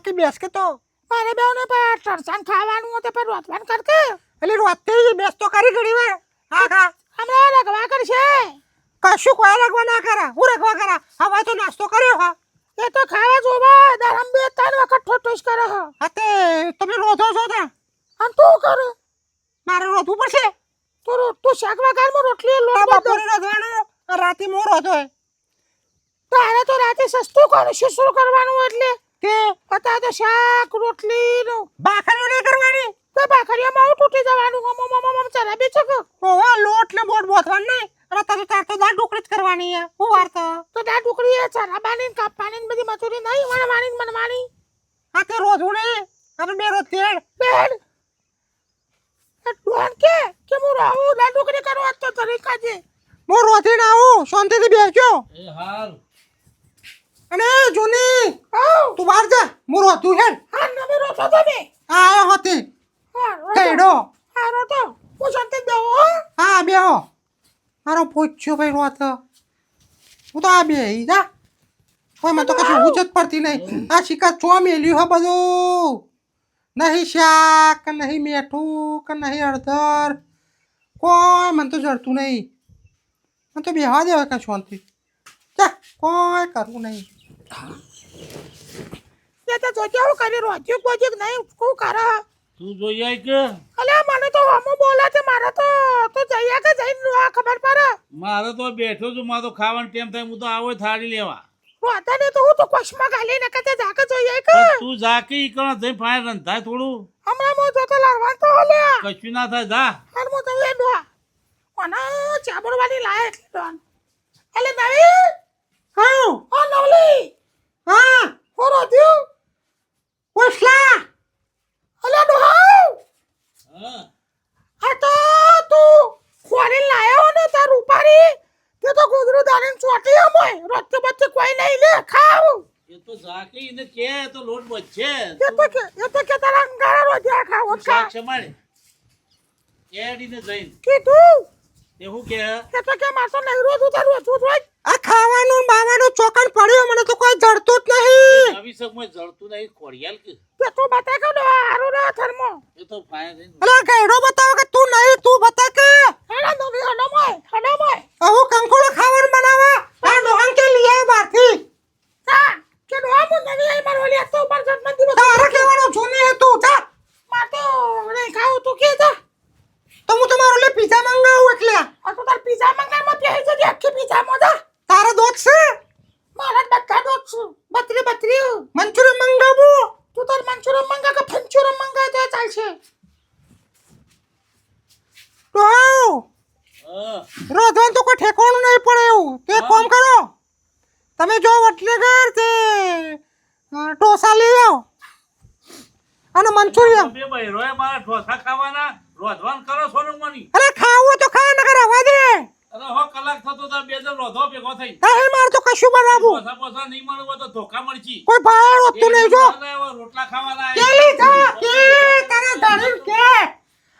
કે બેસ કે તો મારે બેવને પર ટરસાન ખાવાનું હોય તો પર રોતવાન કર કે એટલે રોતે બેસ તો કરી ઘડી વાર હા હા હમણાં રગવા કરશે કશું કોઈ રગવા ના કરા હું રગવા કરા હવે તો નાસ્તો કર્યો હા એ તો ખાવા જોવા દરમ બે ત્રણ વખત ઠોઠોસ કરે હ હા તે તમે રોધો છો તા અને તું કર મારે રોધવું પડશે તું શાક વગારમાં રોટલી લોટ બપોરે રોધવાનું રાતે મો રોધો તારે તો રાતે સસ્તું કરું શું કરવાનું એટલે કે પતા તો શાક રોટલી નું બાખરીઓ નહીં કરવાની તો બાખરીયામાં આવું તૂટી જવાનું મમ ચરાબી છે કે ઓવા લોટ ને બોટ બોથવાનું નહીં અને તાર તો દાળ ઢોકળી જ કરવાની છે હું વાર તો દાળ ઢોકળી એ ચરાબાની કાપવાની ને બધી મચુરી નહીં વણવાની ને મનવાની હા તે રોધવું નહીં આપણે બે રોજ તેડ બેન ડોન કે હું રહું દાળ ઢોકળી કરવા તો તરીકા છે હું રોધીને આવું શાંતિથી બેસજો એ હાલ અને જૂની આવ તું બહાર જા હું રોધું હેડ હા નમે રોતો તમે આયો હતી હા કઈડો હા રોતો હું શાંતિ બેહો હો હા બેહો મારો પૂછ્યો ભાઈ રોત હું તો આ બે જા કોઈ મને તો કશું ઉજત પડતી નહીં આ શિકાર ચો મેલ્યું હે બધું નહીં શાક કે નહીં મેઠું કે નહીં અડધર કોઈ મને તો જડતું નહીં મને તો બેહવા દેવા કાં શાંતિ જા કોઈ કરવું નહીં તે તો જોજે હું કરી રોજ્યું કોજિક નહીં હું કરે તું જોઈ આય કે અલે મને તો હમો બોલે છે મારે તો જઈએ કે જઈને આ ખબર પડે મારે તો બેઠો છું મારે તો ખાવાનો ટાઈમ થાય હું તો આવો થાળી લેવા રોતા ને તો હું તો કોશમાં ગાલી ને કતે જાકે જોઈએ કે પણ તું જાકી ઈકણ જઈ ફાય રંધાય થોડું હમણાં મો તો લડવા તો ઓલે કશું ના થાય જા હાલ મો તો એ ડો ઓના ચાબડવાની લાય એટલે ડોન અલે નવી હા ઓ નવલી હા હો રોધ્યું ઓસલા અલે ડો હા આ તો તું ખોરી લાયો ને તાર ઉપારી તે તો ગુદરું દાણીને ચોટી અમોય રોતે બચ્ચે કોઈ નહીં લે ખાવ એ તો જાકી ને કે તો લોટ બચશે એ તો કે તારા અંગારા રોજ્યા ખાવ તું શાક સમાડે એડીને જઈને કીધું તે હું કે એ તો કે માર તો નહીં રોજું તારું રોજ આ ખાવાનું બાવાનું ચોકન પડ્યું મને તો કોઈ જડતું જ નહીં નવી સમય જળતું નહીં ખોડિયાલ કે તે તું બતા કે હારું રે થર્મો એ તો ફાય થઈને અલા ગઈડો બતાવો કે તું નહીં તું બતા કે હેડા નવી હડમોય આવું કંકોડો ખાવાનું બનાવા આ ડોહન કે લઈ આવ બારથી તા કે ડો મુ નવી આઈ માર ઓલી તો ઉપર જન્મ દિવસ તારે કેવાનો જૂની હે તું જા માર તો નહીં ખાવ તું કે જા તો હું તમારો લે પીઝા મંગાવું એટલે આ તો તાર પીઝા મંગારમાં પહેરી જજે આખી પીઝા મોજા તારા દોત છે મારા બધા દોત છું બત્રી મંચુરિયન મંગાવું તું તાર મંચુરિયન મંગા કે ફંચુરિયન મંગા તો ચાલશે તો હા રોધવાનું તો કોઈ ઠેકાણું નહીં પડે એવું તો એક કામ કરો તમે જો વટલેગર તે ઢોસા લઈ આવો અને મંચુરિયન બે ભાઈ રોય મારા ઢોસા ખાવાના રોધવાન કરો સોનું મની અરે ખાવું તો ખા નકર આવવા દે અરે હો કલાક થતો તો બે જણ રોધો ભેગો થઈ તારે માર તો કશું બનાવું ઢોસા પોસા નહીં મળવું હોય તો ધોકા મળજી કોઈ ભાઈ રોતું નહીં જો રોટલા ખાવાના કેલી જા કે તારા ધણી કે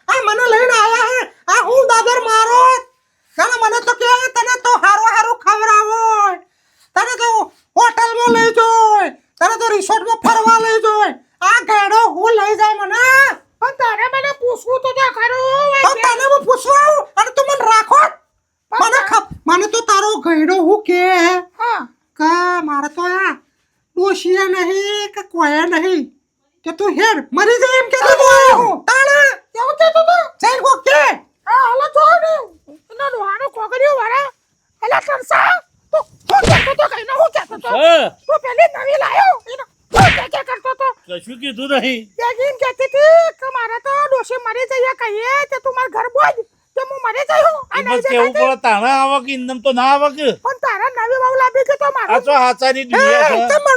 આ મને લઈને આયા હે આ હું દાદર મારો તને મને તો કે તને તો હારું ખવરાવો તને તો હોટલમાં લઈ જોય તને તો રિસોર્ટમાં ફરવા લઈ જોય આ ગેડો હું લઈ જાય મને પણ તારે મને પૂછવું તો ખરું તો તને હું પૂછવા આવું અને તું મને રાખો મને તો તારો ગેડો હું કે હા કા મારે તો આ ડોશિયા નહીં કે કોયા નહીં કે તું હેડ મરી જાય એમ કે તો હું તાણે એવું કેતો તો જઈ કો કે હા હાલો જો ને એનો લોહાનો કોકરીઓ વાળા અલા તરસા તો હું કેતો તો કઈ ના હું કેતો તો તું પેલી નવી લાયો એનો કે કરતો તો કશું કીધું નહીં બેગીન કહેતી હતી કે મારા તો ડોશી મરી જઈએ કહીએ તે તું મારા ઘર બોજ તે હું મરી જઈ હું આ નહીં કેવું પડે તાણા આવા કે ઇન્દમ તો ના આવે કે પણ તારા નવી બહુ લાભી કે તો આ મારા તો હાચાની દુનિયા છે તમ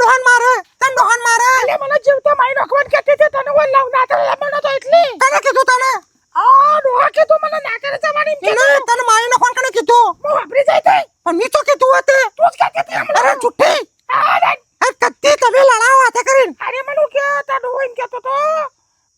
ડોહન મારે અલે મને જીવતો માઈ નખવન કહેતી હતી તને હું લવ ના તો મને તો એટલી તને કીધું તને આ ડોહા કે તું મને ના કરે જવાની એમ એને તને માઈ નો ફોન કને કીધું હું વાપરી જાય તે પણ મી તો કીધું હતે તું જ કહેતી હતી હમણાં અરે જુઠ્ઠી અરે આ કત્તી તમે લડાવો હાથે કરીને અરે મને કે તા ડોહો એમ કહેતો તો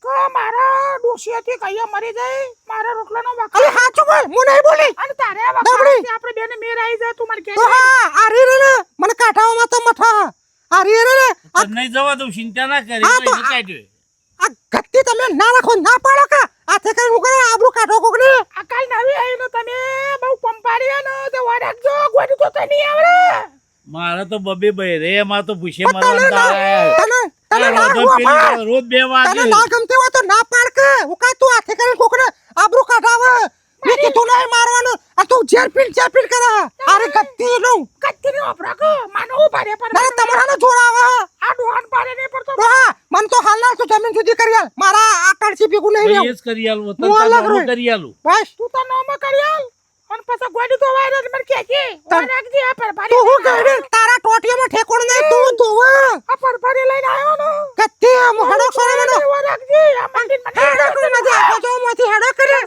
કે મારા ડોશીથી કહીએ મરી જાય મારા રોટલાનો અરે વખત હાચું બોલ હું નહીં બોલી અને તારે આ દબડી. વખત આપણે બેને મેર આવી જાય તું મારી તો કે હા આરી રે મને કાઠાઓમાં તો મઠા આરી રે આ નહીં જવા દઉં ચિંતા ના કરી હા, તો એને કાઢ્યો. આ ગત્તી તમે ના રાખો ના પાડો કે હાથે કઈ હું કરે આબરૂ કાઢો કોકને આ કાલ નવી આવી ને તમે બહુ પંપાડી ને તે વાડકજો ગોડી તો તને નહીં આવડે મારે તો બબે ભાઈ રે એમાં તો ભૂસે તને મરવાનું ના થાય. તને ના રોજ હું પેલી ભાઈ રોજ 2 વાગે તને ના ગમતી હોય તો ના પાડ કે હું કાઈ તું હાથે કરીને કોકને આબરૂ કાઢાવે મેં કીધું નહીં મારવાનું આ તું ઝેર પીલ કરે અરે ગત્તી નું કત્તી નો અપરાકો માનો ઉભારે પર ના તમારાને જોડાવે આ ડોહન પાડે નહીં પડતો હા મન તો હાલના તું જમીન સુધી કરી આલ મારા આ કાળસી ભેગું નહીં ભાઈ રહ્યો એ જ કરી આલું હું અલગ રહું. કરી આલું. બસ તું તો નોમ કરી આલ અને પછી ગોડી તો વાયર મને કે છે વાડકજી આ પર ભારે તું હું ગઈ તારા ટોટિયામાં ઠેકોણ નહીં તું ધોવે આ પર ભારે લઈને આવ્યો ને ગત્તી આમ હડો સોનો વાડકજી આ મંદિર હેડો કરી મજા આપો જો માંથી હેડો કરી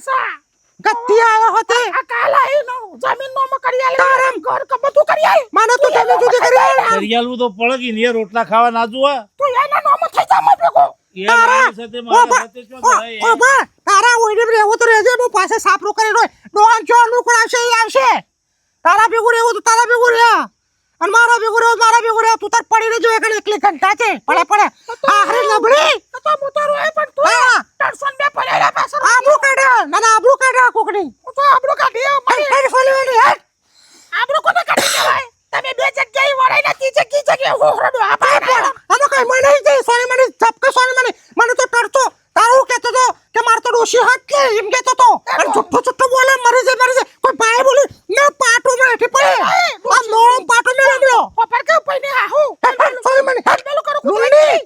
ગત્તી આવ્યો હોતે આ કાલ આવી નો જમીન નોમ કરી આલ તારમ. ઘર કે બધું કરી આલ માનો તું જમીન સુધી કરી આલ કરી આલું તો પડે કે ને રોટલા ખાવા ના જોવા. તું એના નોમ થઈ જા મત ભેગો એ મારી સાથે મારા સાથે શું થાય? ઓ બા તારા ઓઈડે રહેવું તો રહેજે હું પાસે સાપરો કરી રોય ડોહાન જો અનુકૂળ આવશે એ આવશે તારા ભેગું રહેવું તો તારા ભેગું રહે અને મારા ભેગું રહેવું મારા ભેગું રહે તું તાર પડી રહેજો એકલી એકલી ઘંટા છે પડે આખરે નબળી તો મોટો રોય પણ તું હા. ટરસન બે પડેલા પાછળ આબરૂ કાઢે ના આબરૂ કાઢે કોકની હું તો આબરૂ કાઢી મને હેડ ફોલવાની હેડ આબરૂ કોને કાઢી દેવાય તમે બે જગ્યાએ વરાઈ નથી જગ્યાએ હોહરડો આ પણ આમાં કઈ મને નહીં જાય સોની મને ઝપકે સોની મને તો ટરતો તારું કહેતો તો કે માર તો ડોશી હાથ કે એમ કહેતો તો અને જુઠ્ઠો બોલે મરી જાય કોઈ ભાઈ બોલી ને પાટો માં હેઠી પડે આ મોળો પાટો મે રમ્યો પર કે પઈને આહુ સોની મને બેલો કરો લુંડી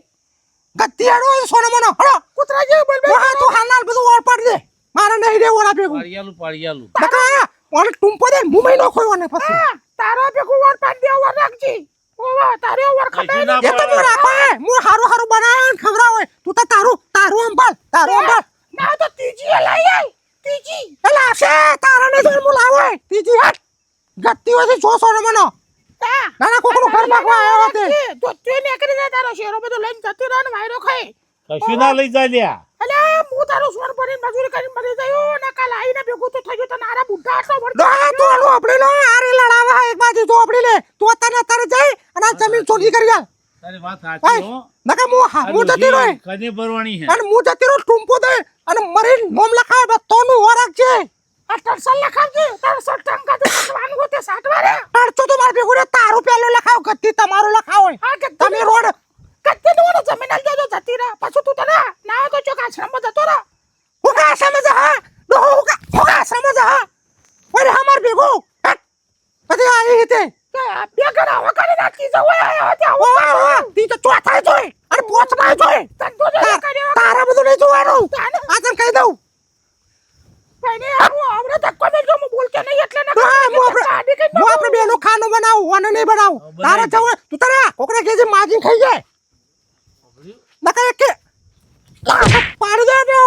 ગત્તી આડો સોનો મનો હળો કૂતરા જે બોલ બે વાહ તું હાલનાલ બધું ઓર પાડ દે મારે નહીં રે ઓલા ભેગું પાડી આલું. બકા ઓને ટુંપો દે મુંબઈ નો ખોયવાને પછી તારો ભેગો વર પાડ દે વર રાખજી ઓવા તારે વર ખબર કશું ના એ તો હું રાખો હે હું હારું બનાવે ખવરાવે તું તો તારું અંબાલ ના તો તીજી લઈ આય તીજી એલા છે તારા ને જોઈ મુલાવે ત્રીજી હાથ ગત્તી હોય જો સોનો મનો નાના કોકનું ઘર નાખવા આવ્યો હોતે તો તું ને કરી દે તારો શેરો બધો લઈને જતી રહે ને વાયરો ખાય કશું ના લઈ જાય લ્યા. અલે હું તારો સોન ભરીને મજૂરી કરીને મરી ગયો ને કાલ આઈને ભેગું તો થયો તો નારા બુઢા આટલો વળતો દોહા તો આલો આપણે નો આરે લડાવા એક બાજુ જો આપડી લે તું અત્યારે જાય અને આ જમીન ચોરી કરી આલ તારી વાત સાચી હો. નકા હું જતી રહે કને ભરવાની હે અને હું જતી રહું ટુંપો દે અને મરીન મોમ લખાવે તોનું હોરાક છે આ ટરસલ લખાવજે ટરસલ ટંકા તો કટવાનું હોતે સાટવારે અડચો તો માર ભેગું રે તારું પેલું લખાવ ગત્તી તમારું લખાવ આ કે તમે રોડ કત્તે નો જમીન આલ દેજો જતી રહે પછી તું તને ના તો ચોક આશ્રમમાં જતો રહે હું કા સમજ હા ડો હું કા સમજ હા ઓરે હમાર ભેગું પછી આવી રીતે કે બે ઘર આવા કરી નાખી જવાય આયા ત્યાં વાહ તી તો ચોથાય જોય અને પોચમાં જોય તન તો જે કર્યો તારા બધું નહીં જોવાનું આ તને કહી દઉં ભાઈને હું આવડે ધક્કો મેલજો હું બોલતો નહીં એટલે ના હા, હું કાઢી કઈ આપણે બેનું ખાનું બનાવું અને નહીં બનાવું તારે જવું તું તારે કોકને કેજે માજી ખાઈ જાય નકા કે પાડી દે ને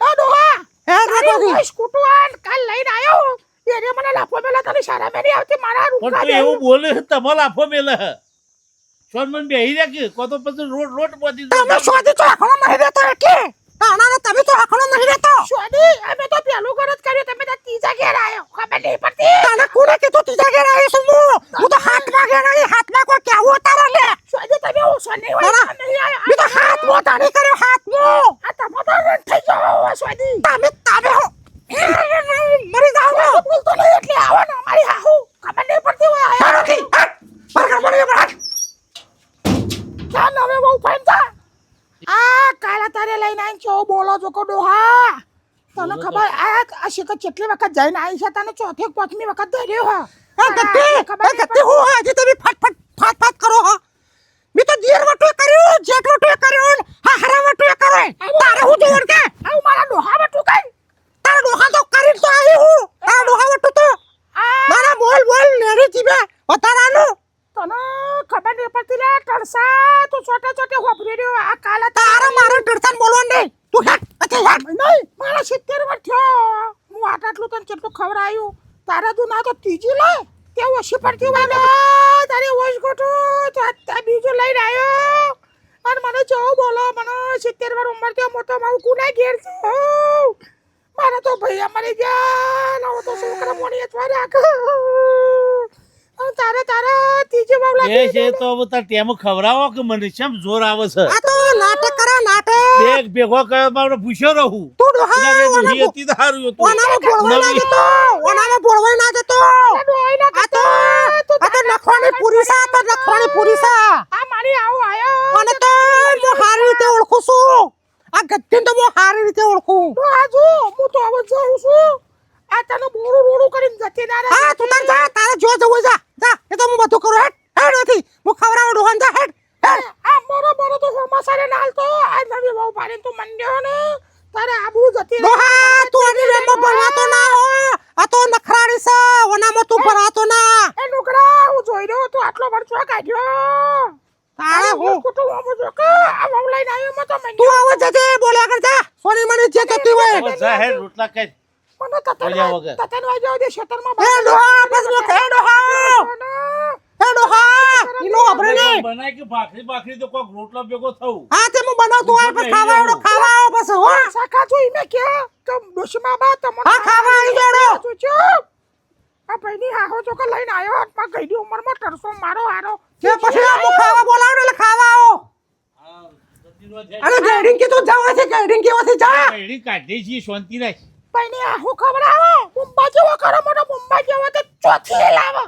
એ ડોહા હે તારી ડોહા ઓય સ્કૂટર કાલ લઈને આવ્યો એને મને લાફો મેલા તને સારા મેરી આવતી મારા પણ રૂપા તું એવું બોલે તમારે લાફો મેલે હે. સોનમન બેહી રાખી કો તો પછી રોટ પહોંચી તમે શોધી તો આખણો નહીં રહેતો એટલે તાણા તમે તો આખણો નહીં રહેતો સોડી અમે તો પેલું ઘર જ કર્યું તમે તો ત્રીજા ઘેર આવ્યો ખબર નહીં પડતી તાને કોને કીધું તીજા ઘેર આવી છું હું તો હાથમાં ઘેર આવી હાથમાં કોઈ કેવું તારા લે સોડી તમે ઓછો નહીં હોય ના, ના. નહીં આયા મેં તો હાથમાં તાણી કર્યો હાથમાં આ તમારો રન થઈ ગયો સોડી તમે હો મરી જાવ ને બોલતો નહીં એટલે આવવાનો અમારી હાહુ ખબર નહીં પડતી હોય આયા મારોથી બરકર મરી બરાક ચાલ હવે બહુ ફાઈન થા આ કાલા તારે લઈને આવીને છો બોલો છો કો ડોહા તને ખબર આ શિકત કેટલી વખત જઈને આવી છે તને ચોથી પાંચમી વખત ધર્યો હા એ ગત્તી હું હજી તમે ફટ કરો હા મેં તો દિયર વટો કર્યું જેટ વટો કર્યો હા હરા વટો કરે તારે હું જોર કે આવ મારા ડોહા બટુ કઈ તારા ડોહા તો કરી તો આવી હું તારા ડોહા વટો તો આ મારા બોલ લેડી જીવે બતારાનું તને ખબર નહીં પડતી લે ટરસા તું છોટે છોટે હોભરી રહ્યો આ કાલા તારા મારો ડરતાન બોલવા નહીં તું હેટ અતે હેટ નહીં મારા 70 વર્ષ થયો હું આટલું તને કેટલું ખવરાયું તારા તું ના તો ત્રીજી લે તે ઓછી પડતી વાગે તારી વોઇસ ગોઠો તો આ બીજું લઈને આવ્યો અને મને જો બોલો મને 70 વર્ષ ઉંમર થયો મોટો મારું કુના ઘેર છે મારા તો ભૈયા મરી ગયા ના તો છોકરા મોણી અથવા રાખ અને તારે ત્રીજી બહુ એ લાગી છે તો હવે તાર ટેમ ખવડાવો કે મને શેમ જોર આવે છે આ તો નાટક કરે નાટક બેગ ભેગો કર્યો તો આપણે ભૂસ્યો રહું તું ડોહા એના કરતા ડોહી હતી તો સારું હતું ઓનામાં બોળવાઈ ના જતો ઓનામાં બોળવાઈ ના જતો આ તો નખવાની પૂરી છે આ તો નખવાની પૂરી છે આ મારી આવું આયો અને તો હું સારી રીતે ઓળખું છું આ ગદ્દીને તો હું સારી રીતે ઓળખું તો આજુ હું તો હવે જાઉં છું આ તને બોરું રોડું કરીને જતી ના રહે હા તું તાર જા તારે જો જવું હોય જા એ તો હું બધું કરું હેડ નથી હું ખવડાવું ડોહાન જા હેડ આ મોરો તો હોમાસારે નાલ તો આ નવી બહુ પાડી તું મંડ્યો ને તારે આબુ જતી રહે ડોહા તું આની રેમમાં ભરવાતો ના હો આ તો નખરાડી છે ઓનામાં તું ભરાતો ના એ નુકરા હું જોઈ રહ્યો તું આટલો વર્ષો કાઢ્યો તારે હું કુટુંબ આવું જો કે આ બહુ લઈને આવ્યો મત તું મંડ્યો આવો જજે બોલ્યા કર જા સોની મણી જે જતી હોય હવે જા હેડ રોટલા ખાઈ મને બોલ્યા વગર. તતન વાગ્યો દે શેતરમાં એ ડોહા બસ મો હે ડોહા ઈનો આપણે ને બનાય કે ભાખરી તો કોક રોટલા ભેગો થવું હા તે હું બનાવતો હોય પણ ખાવા આવો બસ હો સાકા જો ઈને કે તો દુશ્મા બા તમને હા, ખાવા આવી જોડો. તું ચૂપ આ ભાઈની હાહો તો કે લઈને આવ્યો હાથમાં ગઈડી ઉંમરમાં ટરસો મારો હારો કે પછી હું ખાવા બોલાવડે એટલે ખાવા આવો અરે ગેડિંગ કે તું જાવ છે ગેડિંગ કેવાથી જા એડી કાઢી છે શાંતિ રાખ ભાઈની હાહો ખબર આવો મુંબા જેવો કરો મોટો મુંબા જેવો તો ચોથી લાવો